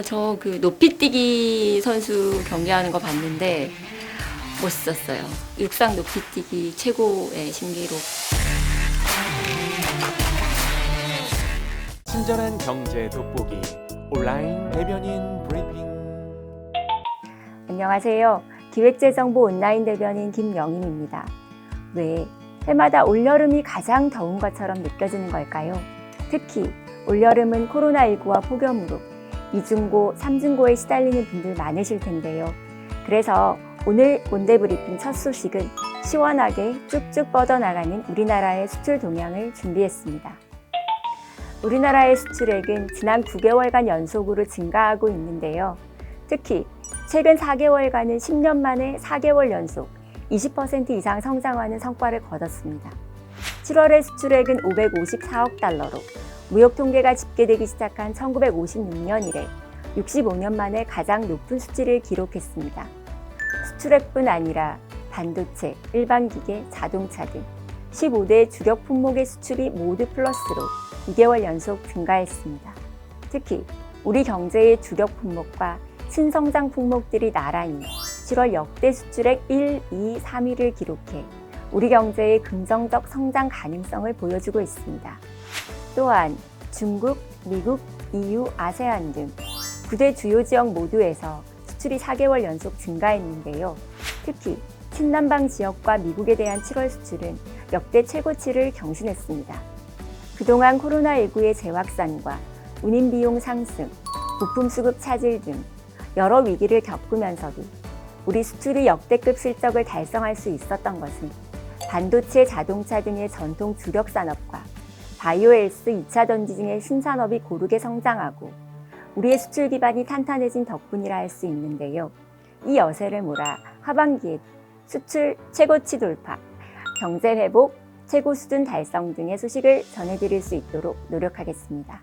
저 그 높이뛰기 선수 경기하는 거 봤는데 멋있었어요. 육상 높이뛰기 최고의 신기록. 친절한 경제 돋보기 온라인 대변인 브리핑. 안녕하세요. 기획재정부 온라인 대변인 김영임입니다. 왜 해마다 올여름이 가장 더운 것처럼 느껴지는 걸까요? 특히 올여름은 코로나19와 폭염으로 2중고, 3중고에 시달리는 분들 많으실 텐데요. 그래서 오늘 온대브리핑 첫 소식은 시원하게 쭉쭉 뻗어나가는 우리나라의 수출 동향을 준비했습니다. 우리나라의 수출액은 지난 9개월간 연속으로 증가하고 있는데요. 특히 최근 4개월간은 10년 만에 4개월 연속 20% 이상 성장하는 성과를 거뒀습니다. 7월의 수출액은 554억 달러로 무역 통계가 집계되기 시작한 1956년 이래 65년 만에 가장 높은 수치를 기록했습니다. 수출액뿐 아니라 반도체, 일반기계, 자동차 등 15대 주력 품목의 수출이 모두 플러스로 2개월 연속 증가했습니다. 특히 우리 경제의 주력 품목과 신성장 품목들이 나란히 7월 역대 수출액 1, 2, 3위를 기록해 우리 경제의 긍정적 성장 가능성을 보여주고 있습니다. 또한 중국, 미국, EU, 아세안 등 9대 주요 지역 모두에서 수출이 4개월 연속 증가했는데요. 특히 친남방 지역과 미국에 대한 7월 수출은 역대 최고치를 경신했습니다. 그동안 코로나19의 재확산과 운임 비용 상승, 부품 수급 차질 등 여러 위기를 겪으면서도 우리 수출이 역대급 실적을 달성할 수 있었던 것은 반도체, 자동차 등의 전통 주력 산업과 바이오헬스, 2차 전지 등의 신산업이 고르게 성장하고 우리의 수출 기반이 탄탄해진 덕분이라 할 수 있는데요. 이 여세를 몰아 하반기에 수출 최고치 돌파, 경제 회복, 최고 수준 달성 등의 소식을 전해드릴 수 있도록 노력하겠습니다.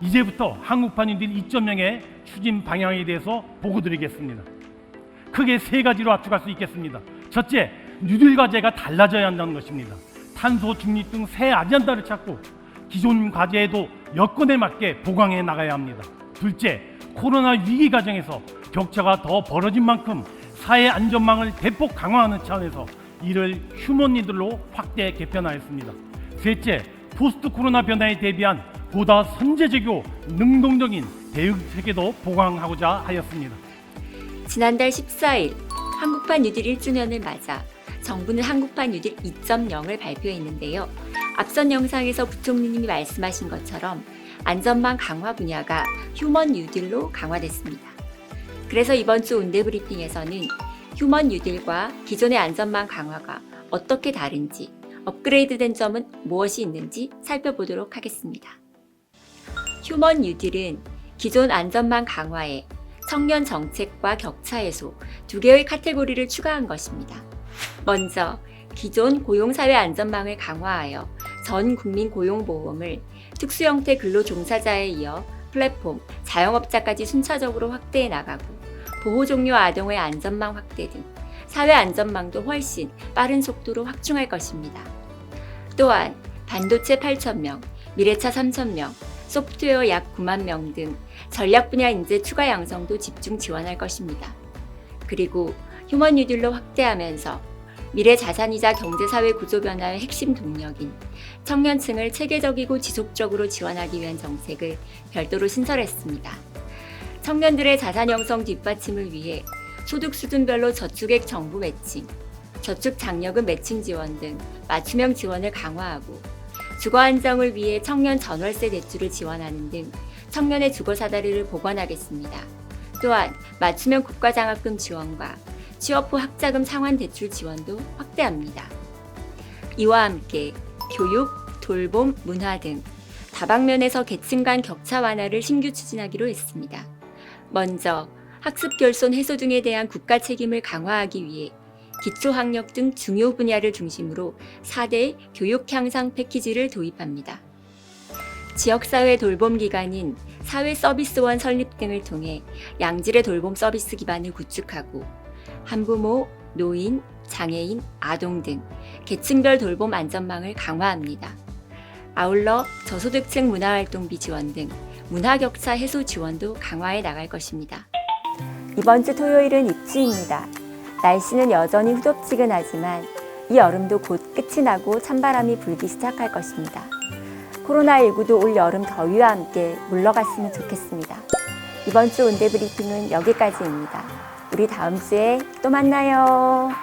이제부터 한국판 뉴딜 2.0의 추진 방향에 대해서 보고드리겠습니다. 크게 세 가지로 압축할 수 있겠습니다. 첫째, 뉴딜 과제가 달라져야 한다는 것입니다. 탄소 중립 등 새 아젠다를 찾고 기존 과제에도 여건에 맞게 보강해 나가야 합니다. 둘째, 코로나 위기 과정에서 격차가 더 벌어진 만큼 사회 안전망을 대폭 강화하는 차원에서 이를 휴먼 니들로 확대 개편하였습니다. 셋째, 포스트 코로나 변화에 대비한 보다 선제적이고 능동적인 대응 체계도 보강하고자 하였습니다. 지난달 14일 한국판 뉴딜 1주년을 맞아 정부는 한국판 뉴딜 2.0을 발표했는데요. 앞선 영상에서 부총리님이 말씀하신 것처럼 안전망 강화 분야가 휴먼 뉴딜로 강화됐습니다. 그래서 이번 주 온대브리핑에서는 휴먼 뉴딜과 기존의 안전망 강화가 어떻게 다른지, 업그레이드된 점은 무엇이 있는지 살펴보도록 하겠습니다. 휴먼 뉴딜은 기존 안전망 강화에 청년 정책과 격차 해소 두 개의 카테고리를 추가한 것입니다. 먼저 기존 고용사회 안전망을 강화하여 전 국민 고용보험을 특수형태 근로종사자에 이어 플랫폼, 자영업자까지 순차적으로 확대해 나가고 보호 종료 아동의 안전망 확대 등 사회 안전망도 훨씬 빠른 속도로 확충할 것입니다. 또한 반도체 8,000명, 미래차 3,000명, 소프트웨어 약 9만 명 등 전략 분야 인재 추가 양성도 집중 지원할 것입니다. 그리고 휴먼 뉴딜로 확대하면서 미래 자산이자 경제사회 구조 변화의 핵심 동력인 청년층을 체계적이고 지속적으로 지원하기 위한 정책을 별도로 신설했습니다. 청년들의 자산 형성 뒷받침을 위해 소득 수준별로 저축액 정부 매칭, 저축 장려금 매칭 지원 등 맞춤형 지원을 강화하고 주거 안정을 위해 청년 전월세 대출을 지원하는 등 청년의 주거 사다리를 보완하겠습니다. 또한 맞춤형 국가장학금 지원과 취업 후 학자금 상환 대출 지원도 확대합니다. 이와 함께 교육, 돌봄, 문화 등 다방면에서 계층 간 격차 완화를 신규 추진하기로 했습니다. 먼저 학습 결손 해소 등에 대한 국가 책임을 강화하기 위해 기초학력 등 중요 분야를 중심으로 4대 교육 향상 패키지를 도입합니다. 지역사회 돌봄 기관인 사회서비스원 설립 등을 통해 양질의 돌봄 서비스 기반을 구축하고 한부모, 노인, 장애인, 아동 등 계층별 돌봄 안전망을 강화합니다. 아울러 저소득층 문화활동비 지원 등 문화격차 해소 지원도 강화해 나갈 것입니다. 이번 주 토요일은 입추입니다. 날씨는 여전히 후덥지근하지만 이 여름도 곧 끝이 나고 찬바람이 불기 시작할 것입니다. 코로나19도 올 여름 더위와 함께 물러갔으면 좋겠습니다. 이번 주 온대브리핑은 여기까지입니다. 우리 다음 주에 또 만나요.